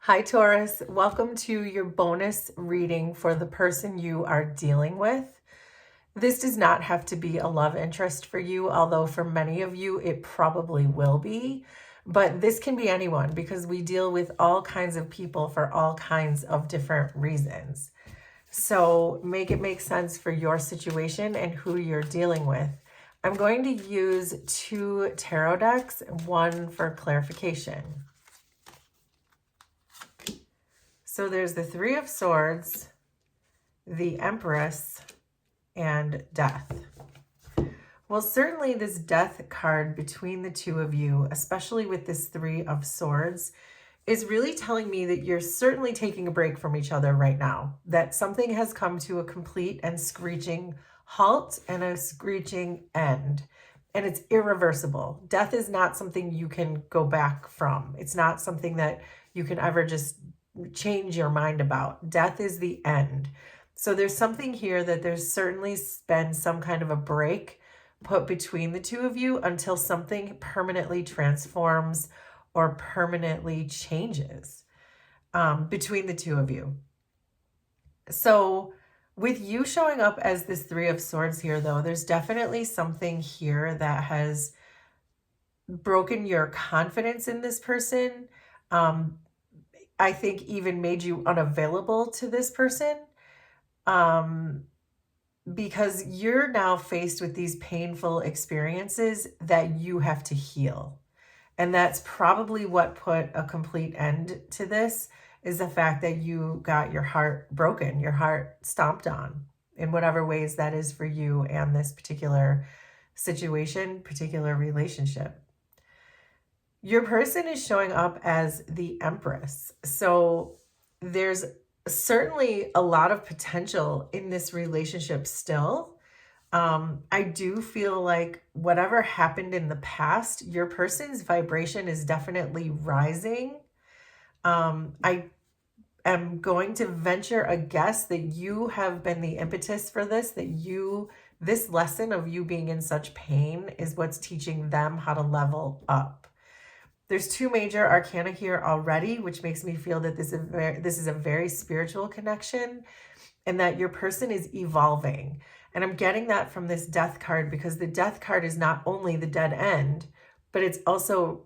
Hi, Taurus. Welcome to your bonus reading for the person you are dealing with. This does not have to be a love interest for you, although for many of you it probably will be. But this can be anyone because we deal with all kinds of people for all kinds of different reasons. So make it make sense for your situation and who you're dealing with. I'm going to use 2 tarot decks, one for clarification. So there's the 3 of Swords, the Empress, and Death. Well, certainly this Death card between the two of you, especially with this 3 of Swords, is really telling me that you're certainly taking a break from each other right now, that something has come to a complete and screeching halt and a screeching end, and it's irreversible. Death is not something you can go back from. It's not something that you can ever just change your mind about. Death is the end. So there's something here that there's certainly been some kind of a break put between the two of you until something permanently transforms or permanently changes between the two of you. So with you showing up as this 3 of Swords here, though, there's definitely something here that has broken your confidence in this person. I think even made you unavailable to this person, because you're now faced with these painful experiences that you have to heal. And that's probably what put a complete end to this, is the fact that you got your heart broken, your heart stomped on, in whatever ways that is for you and this particular situation, particular relationship. Your person is showing up as the Empress. So there's certainly a lot of potential in this relationship still. I do feel like whatever happened in the past, your person's vibration is definitely rising. I am going to venture a guess that you have been the impetus for this, this lesson of you being in such pain is what's teaching them how to level up. There's 2 major arcana here already, which makes me feel that this is a very spiritual connection and that your person is evolving. And I'm getting that from this Death card because the Death card is not only the dead end, but it's also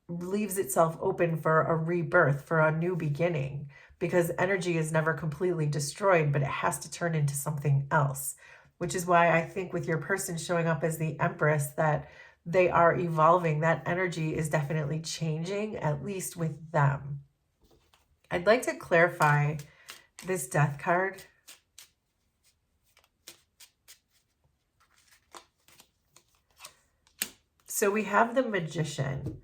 leaves itself open for a rebirth, for a new beginning, because energy is never completely destroyed, but it has to turn into something else, which is why I think with your person showing up as the Empress that they are evolving. That energy is definitely changing, at least with them. I'd like to clarify this Death card. So we have the Magician.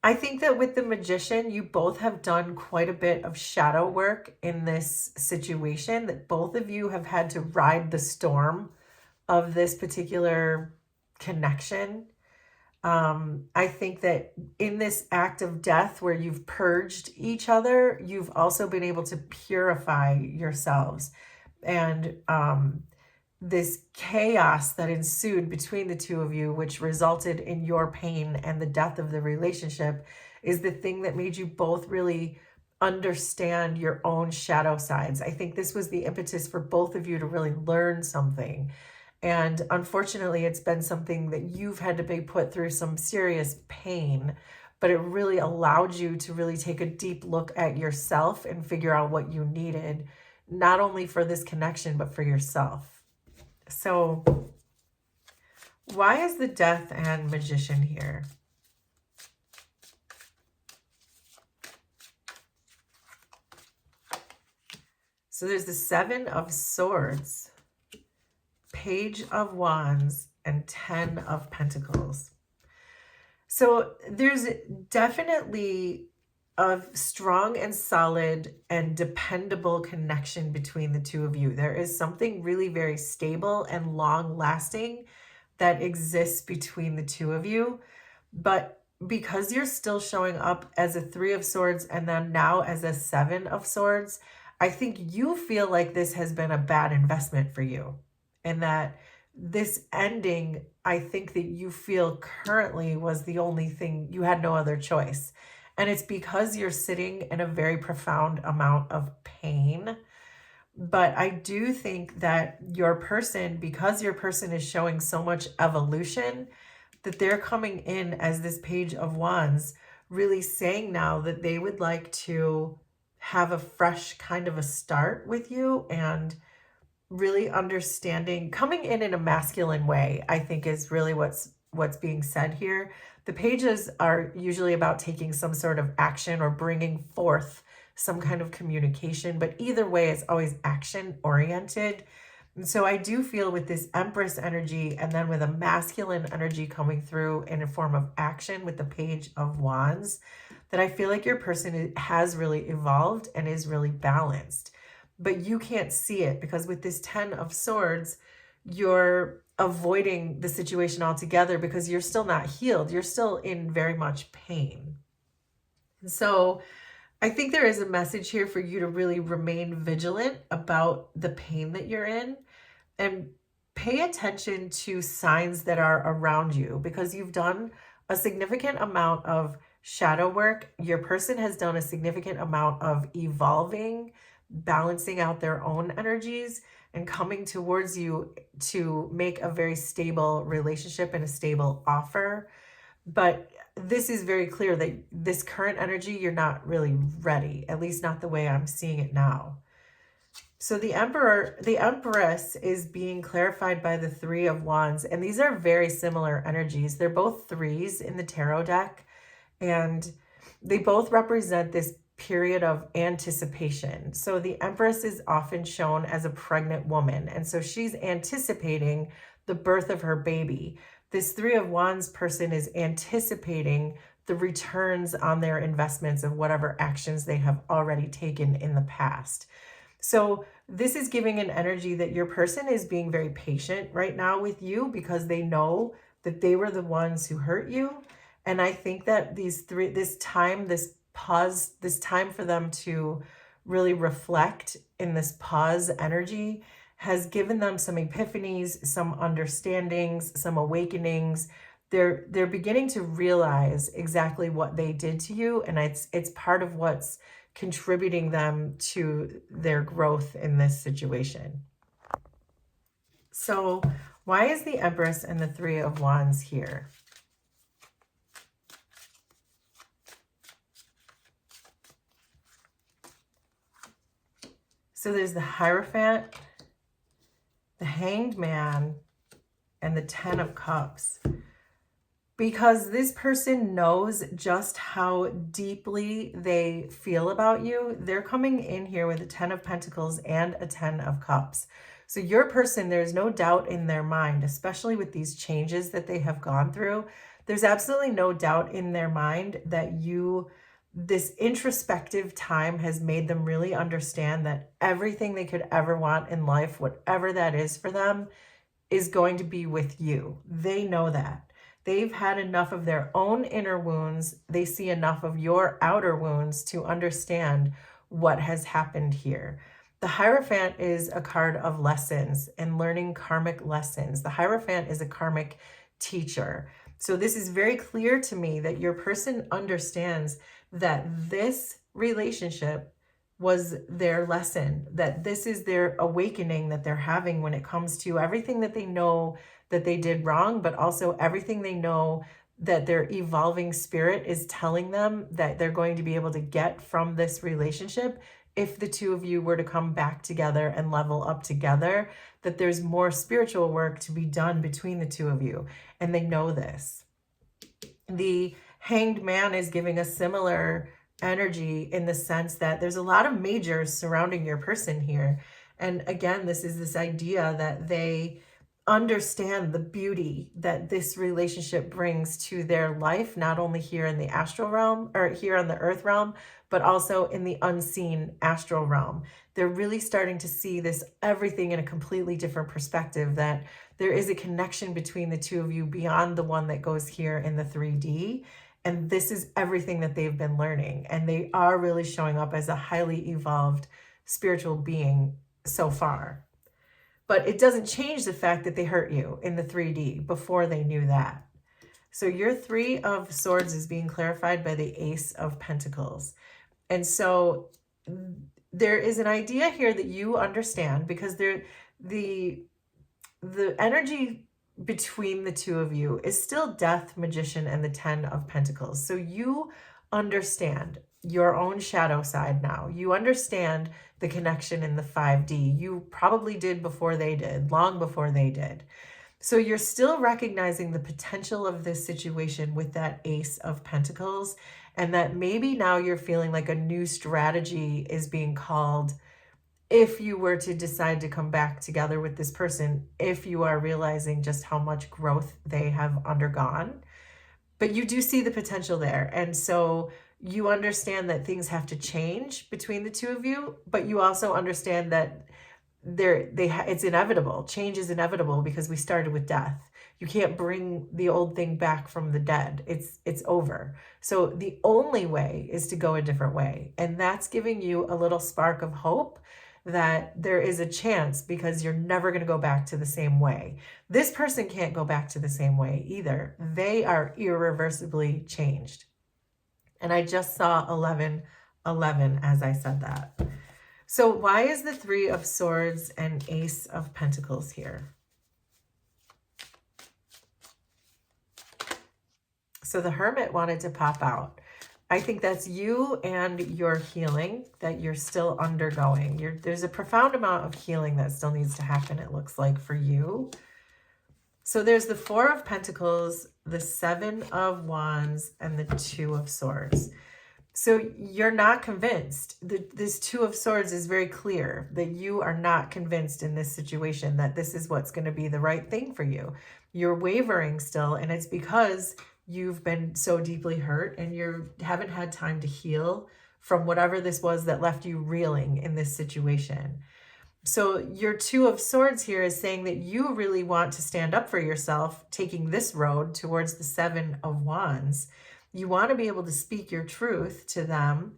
I think that with the Magician, you both have done quite a bit of shadow work in this situation, that both of you have had to ride the storm of this particular connection. I think that in this act of death where you've purged each other, you've also been able to purify yourselves. And this chaos that ensued between the two of you, which resulted in your pain and the death of the relationship, is the thing that made you both really understand your own shadow sides. I think this was the impetus for both of you to really learn something. And unfortunately, it's been something that you've had to be put through some serious pain, but it really allowed you to really take a deep look at yourself and figure out what you needed, not only for this connection, but for yourself. So why is the Death and Magician here? So there's the 7 of Swords, Page of Wands, and 10 of Pentacles. So there's definitely a strong and solid and dependable connection between the two of you. There is something really very stable and long lasting that exists between the two of you. But because you're still showing up as a 3 of Swords and then now as a 7 of Swords, I think you feel like this has been a bad investment for you. And that this ending, I think that you feel currently was the only thing, you had no other choice. And it's because you're sitting in a very profound amount of pain. But I do think that your person, because your person is showing so much evolution, that they're coming in as this Page of Wands, really saying now that they would like to have a fresh kind of a start with you, and really understanding, coming in a masculine way, I think is really what's being said here. The pages are usually about taking some sort of action or bringing forth some kind of communication, but either way, it's always action oriented. And so I do feel with this Empress energy, and then with a masculine energy coming through in a form of action with the Page of Wands, that I feel like your person has really evolved and is really balanced. But you can't see it because with this 10 of Swords, you're avoiding the situation altogether because you're still not healed. You're still in very much pain. And so I think there is a message here for you to really remain vigilant about the pain that you're in, and pay attention to signs that are around you, because you've done a significant amount of shadow work. Your person has done a significant amount of evolving, balancing out their own energies, and coming towards you to make a very stable relationship and a stable offer. But this is very clear that this current energy, you're not really ready, at least not the way I'm seeing it now. So the Empress is being clarified by the Three of Wands, and these are very similar energies. They're both threes in the tarot deck, and they both represent this period of anticipation. So the Empress is often shown as a pregnant woman, and so she's anticipating the birth of her baby. This Three of Wands person is anticipating the returns on their investments of whatever actions they have already taken in the past. So this is giving an energy that your person is being very patient right now with you, because they know that they were the ones who hurt you. And I think that this time for them to really reflect in this pause energy has given them some epiphanies, some understandings, some awakenings. They're beginning to realize exactly what they did to you, and it's part of what's contributing them to their growth in this situation. So why is the Empress and the Three of Wands here? So there's the Hierophant, the Hanged Man, and the Ten of Cups. Because this person knows just how deeply they feel about you, they're coming in here with a 10 of Pentacles and a 10 of Cups. So your person, there's no doubt in their mind, especially with these changes that they have gone through, there's absolutely no doubt in their mind that this introspective time has made them really understand that everything they could ever want in life, whatever that is for them, is going to be with you. They know that. They've had enough of their own inner wounds. They see enough of your outer wounds to understand what has happened here. The Hierophant is a card of lessons and learning karmic lessons. The Hierophant is a karmic teacher. So this is very clear to me that your person understands that this relationship was their lesson, that this is their awakening that they're having when it comes to everything that they know that they did wrong, but also everything they know that their evolving spirit is telling them that they're going to be able to get from this relationship if the two of you were to come back together and level up together, that there's more spiritual work to be done between the two of you. And they know this. The Hanged Man is giving a similar energy in the sense that there's a lot of majors surrounding your person here. And again, this is this idea that they understand the beauty that this relationship brings to their life, not only here in the astral realm or here on the earth realm, but also in the unseen astral realm. They're really starting to see this everything in a completely different perspective, that there is a connection between the two of you beyond the one that goes here in the 3D. And this is everything that they've been learning. And they are really showing up as a highly evolved spiritual being so far. But it doesn't change the fact that they hurt you in the 3D before they knew that. So your Three of Swords is being clarified by the Ace of Pentacles. And so there is an idea here that you understand, because the energy between the two of you is still Death, Magician, and the Ten of Pentacles. So you understand your own shadow side now. You understand the connection in the 5D. You probably did before they did, long before they did. So you're still recognizing the potential of this situation with that Ace of Pentacles, and that maybe now you're feeling like a new strategy is being called if you were to decide to come back together with this person, if you are realizing just how much growth they have undergone. But you do see the potential there. And so you understand that things have to change between the two of you, but you also understand that it's inevitable. Change is inevitable because we started with death. You can't bring the old thing back from the dead. It's over. So the only way is to go a different way. And that's giving you a little spark of hope that there is a chance, because you're never going to go back to the same way. This person can't go back to the same way either. They are irreversibly changed. And I just saw 1111 as I said that. So why is the Three of Swords and Ace of Pentacles here? So the Hermit wanted to pop out. I think that's you and your healing that you're still undergoing. There's a profound amount of healing that still needs to happen, it looks like, for you. So there's the Four of Pentacles, the Seven of Wands, and the Two of Swords. So you're not convinced. This Two of Swords is very clear that you are not convinced in this situation that this is what's going to be the right thing for you. You're wavering still, and it's because you've been so deeply hurt and you haven't had time to heal from whatever this was that left you reeling in this situation. So your Two of Swords here is saying that you really want to stand up for yourself, taking this road towards the Seven of Wands. You want to be able to speak your truth to them,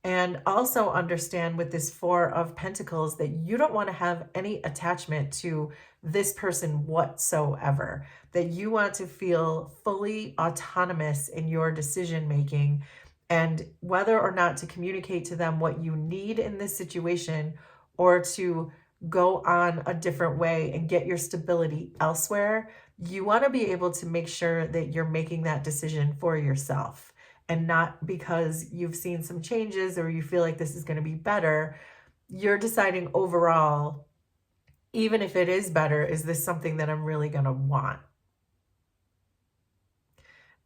and also understand with this Four of Pentacles that you don't want to have any attachment to this person whatsoever, that you want to feel fully autonomous in your decision making, and whether or not to communicate to them what you need in this situation, or to go on a different way and get your stability elsewhere. You want to be able to make sure that you're making that decision for yourself, and not because you've seen some changes or you feel like this is going to be better. You're deciding overall, even if it is better, is this something that I'm really going to want?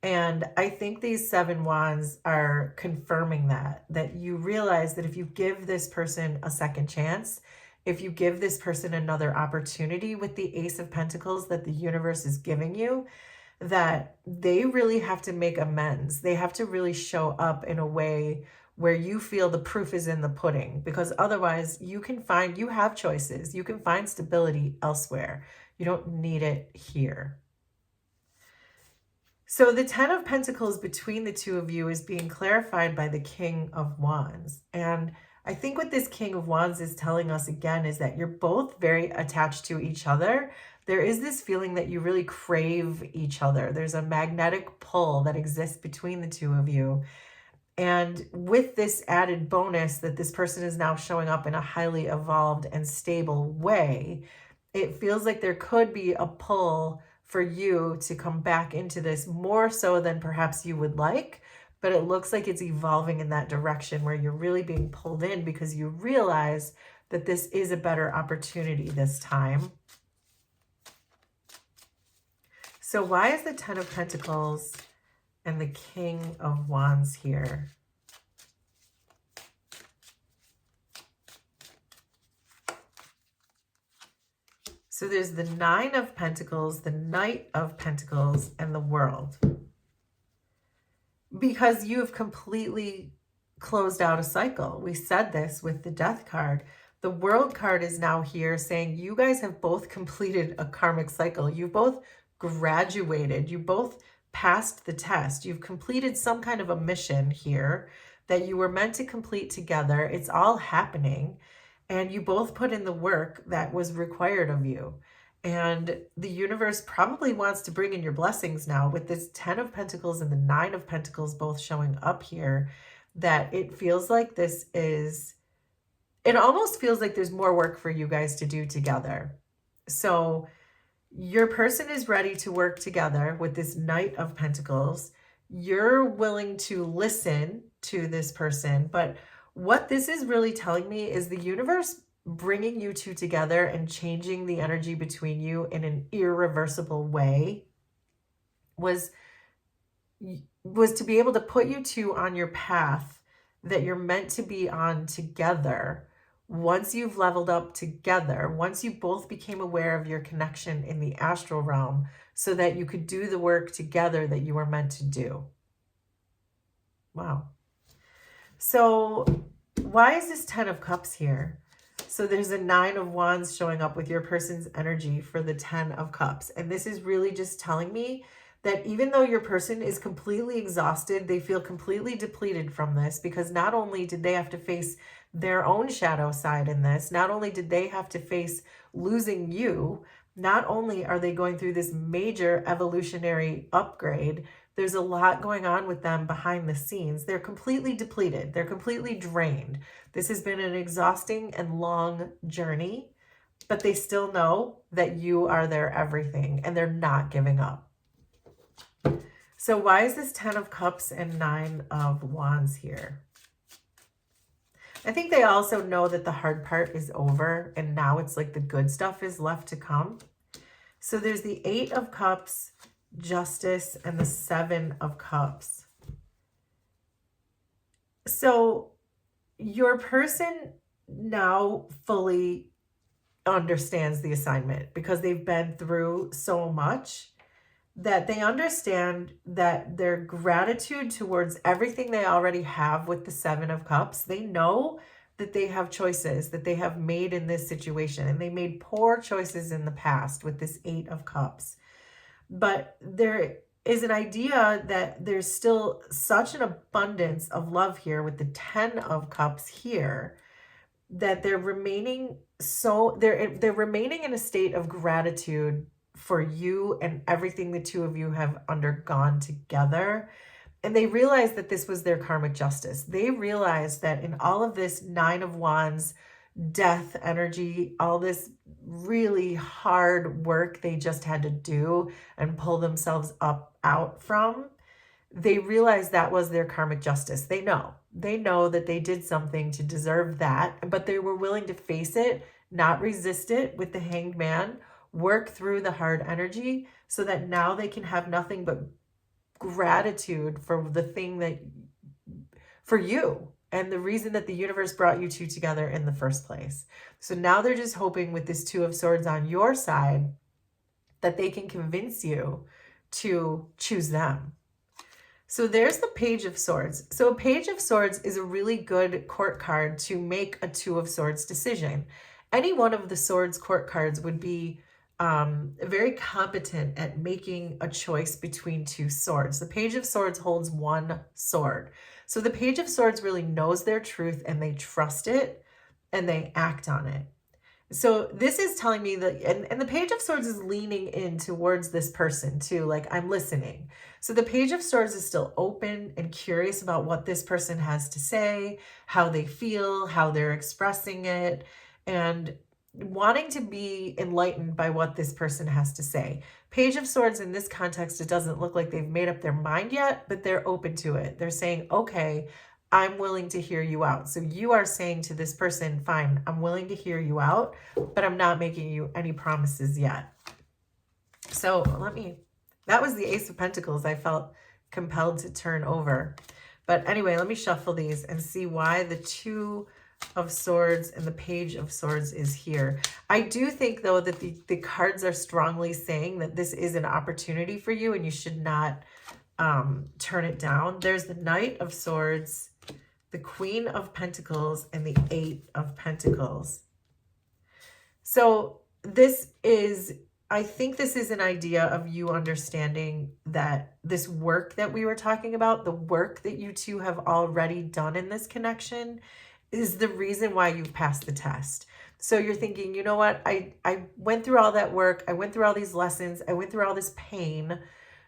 And I think these Seven Wands are confirming that you realize that if you give this person a second chance, if you give this person another opportunity with the Ace of Pentacles that the universe is giving you, that they really have to make amends. They have to really show up in a way where you feel the proof is in the pudding, because otherwise you have choices. You can find stability elsewhere. You don't need it here. So the Ten of Pentacles between the two of you is being clarified by the King of Wands. And I think what this King of Wands is telling us again is that you're both very attached to each other. There is this feeling that you really crave each other. There's a magnetic pull that exists between the two of you. And with this added bonus that this person is now showing up in a highly evolved and stable way, it feels like there could be a pull for you to come back into this more so than perhaps you would like. But it looks like it's evolving in that direction where you're really being pulled in because you realize that this is a better opportunity this time. So why is the Ten of Pentacles and the King of Wands here? So there's the Nine of Pentacles, the Knight of Pentacles, and the World. Because you have completely closed out a cycle. We said this with the Death card. The World card is now here saying you guys have both completed a karmic cycle. You've both graduated. You both passed the test. You've completed some kind of a mission here that you were meant to complete together. It's all happening. And you both put in the work that was required of you. And the universe probably wants to bring in your blessings now with this 10 of Pentacles and the 9 of Pentacles both showing up here, that it feels like it almost feels like there's more work for you guys to do together. So your person is ready to work together with this Knight of Pentacles. You're willing to listen to this person, but what this is really telling me is the universe bringing you two together and changing the energy between you in an irreversible way was to be able to put you two on your path that you're meant to be on together. Once you've leveled up together, once you both became aware of your connection in the astral realm, so that you could do the work together that you were meant to do. Wow. So why is this 10 of Cups here? So there's a 9 of Wands showing up with your person's energy for the 10 of Cups. And this is really just telling me that even though your person is completely exhausted, they feel completely depleted from this, because not only did they have to face their own shadow side in this, not only did they have to face losing you, not only are they going through this major evolutionary upgrade, there's a lot going on with them behind the scenes. They're completely depleted. They're completely drained. This has been an exhausting and long journey, but they still know that you are their everything and they're not giving up. So why is this 10 of Cups and 9 of Wands here? I think they also know that the hard part is over and now it's like the good stuff is left to come. So there's the 8 of Cups, Justice, and the 7 of Cups. So your person now fully understands the assignment because they've been through so much, that they understand that their gratitude towards everything they already have with the 7 of Cups, they know that they have choices that they have made in this situation, and they made poor choices in the past with this 8 of Cups. But there is an idea that there's still such an abundance of love here with the 10 of Cups here, that they're remaining they're remaining in a state of gratitude for you and everything the two of you have undergone together. And they realize that this was their karmic justice. They realize that in all of this 9 of Wands, death energy, all this really hard work they just had to do and pull themselves up out from, they realize that was their karmic justice. They know that they did something to deserve that, but they were willing to face it, not resist it with the Hanged Man, work through the hard energy so that now they can have nothing but gratitude for the thing that, for you, and the reason that the universe brought you two together in the first place. So now they're just hoping with this 2 of Swords on your side that they can convince you to choose them. So there's the Page of Swords. So a Page of Swords is a really good court card to make a 2 of Swords decision. Any one of the Swords court cards would be very competent at making a choice between 2 swords. The Page of Swords holds 1 sword. So the Page of Swords really knows their truth and they trust it and they act on it. So this is telling me that, and the Page of Swords is leaning in towards this person too, like, I'm listening. So the Page of Swords is still open and curious about what this person has to say, how they feel, how they're expressing it, and wanting to be enlightened by what this person has to say. Page of Swords in this context, it doesn't look like they've made up their mind yet, but they're open to it. They're saying, okay, I'm willing to hear you out. So you are saying to this person, fine, I'm willing to hear you out, but I'm not making you any promises yet. So that was the Ace of Pentacles I felt compelled to turn over. But anyway, let me shuffle these and see why the 2 of Swords and the Page of Swords is here. I do think, though, that the cards are strongly saying that this is an opportunity for you and you should not turn it down. There's the Knight of Swords, the Queen of Pentacles, and the 8 of Pentacles. So I think this is an idea of you understanding that this work that we were talking about, the work that you two have already done in this connection, is the reason why you've passed the test. So you're thinking, you know what? I went through all that work. I went through all these lessons. I went through all this pain.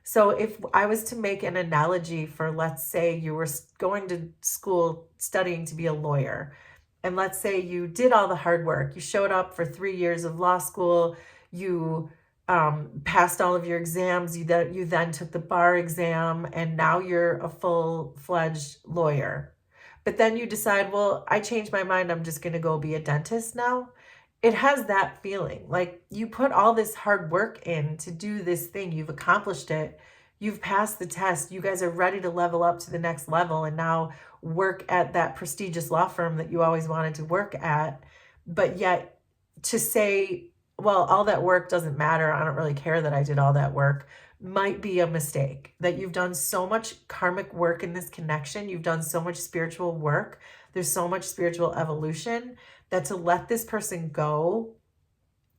So if I was to make an analogy for, let's say you were going to school studying to be a lawyer, and let's say you did all the hard work. You showed up for 3 years of law school. You passed all of your exams. You then took the bar exam, and now you're a full-fledged lawyer. But then you decide, well, I changed my mind. I'm just going to go be a dentist now. It has that feeling. Like you put all this hard work in to do this thing. You've accomplished it. You've passed the test. You guys are ready to level up to the next level and now work at that prestigious law firm that you always wanted to work at. But yet to say, well, all that work doesn't matter. I don't really care that I did all that work might be a mistake. That you've done so much karmic work in this connection. You've done so much spiritual work. There's so much spiritual evolution that to let this person go,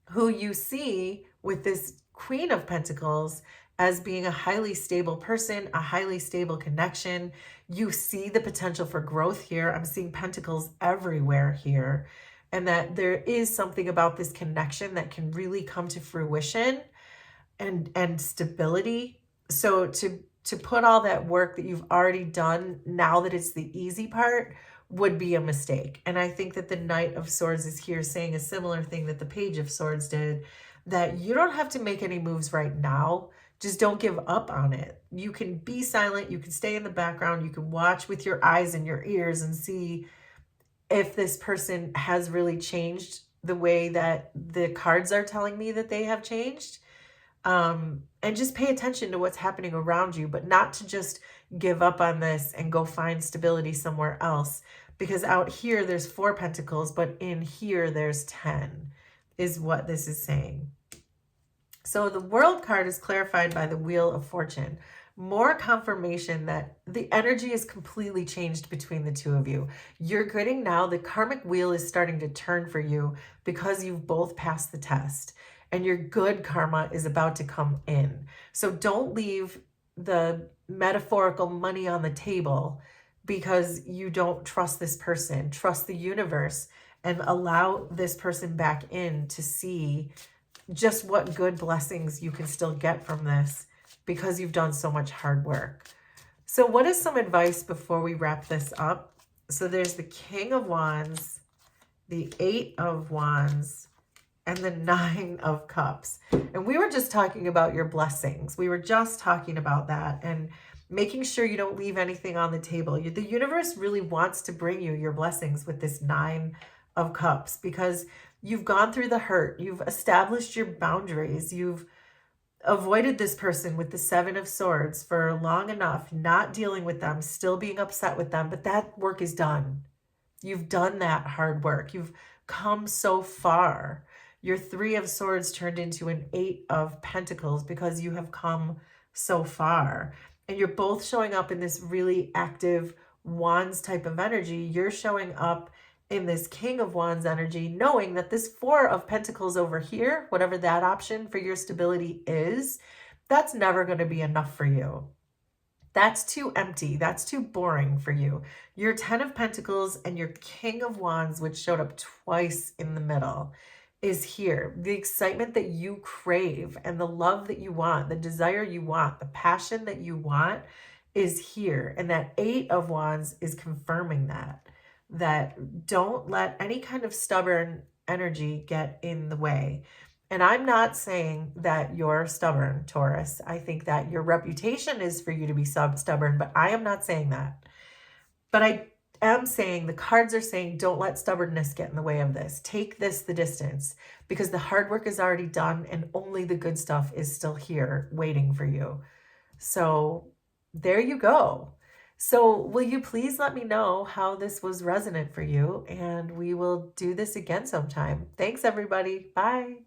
who you see with this Queen of Pentacles as being a highly stable person, a highly stable connection. You see the potential for growth here. I'm seeing pentacles everywhere here. And that there is something about this connection that can really come to fruition and stability. So to put all that work that you've already done now that it's the easy part would be a mistake. And I think that the Knight of Swords is here saying a similar thing that the Page of Swords did, that you don't have to make any moves right now. Just don't give up on it. You can be silent. You can stay in the background. You can watch with your eyes and your ears and see if this person has really changed the way that the cards are telling me that they have changed. And just pay attention to what's happening around you, but not to just give up on this and go find stability somewhere else. Because out here, there's 4 pentacles, but in here, there's 10, is what this is saying. So the World card is clarified by the Wheel of Fortune. More confirmation that the energy is completely changed between the two of you. You're getting now, the karmic wheel is starting to turn for you because you've both passed the test. And your good karma is about to come in. So don't leave the metaphorical money on the table because you don't trust this person. Trust the universe and allow this person back in to see just what good blessings you can still get from this because you've done so much hard work. So what is some advice before we wrap this up? So there's the King of Wands, the 8 of Wands, and the 9 of Cups. And we were just talking about your blessings. We were just talking about that and making sure you don't leave anything on the table. The universe really wants to bring you your blessings with this 9 of Cups because you've gone through the hurt. You've established your boundaries. You've avoided this person with the 7 of Swords for long enough, not dealing with them, still being upset with them, but that work is done. You've done that hard work. You've come so far. Your 3 of Swords turned into an 8 of Pentacles because you have come so far. And you're both showing up in this really active Wands type of energy. You're showing up in this King of Wands energy, knowing that this 4 of Pentacles over here, whatever that option for your stability is, that's never going to be enough for you. That's too empty. That's too boring for you. Your 10 of Pentacles and your King of Wands, which showed up twice in the middle, is here. The excitement that you crave and the love that you want, the desire you want, the passion that you want is here. And that 8 of Wands is confirming that don't let any kind of stubborn energy get in the way. And I'm not saying that you're stubborn, Taurus. I think that your reputation is for you to be stubborn, but I am not saying that. But I am saying the cards are saying don't let stubbornness get in the way of this. Take this the distance because the hard work is already done and only the good stuff is still here waiting for you. So there you go. So will you please let me know how this was resonant for you, and we will do this again sometime. Thanks, everybody. Bye.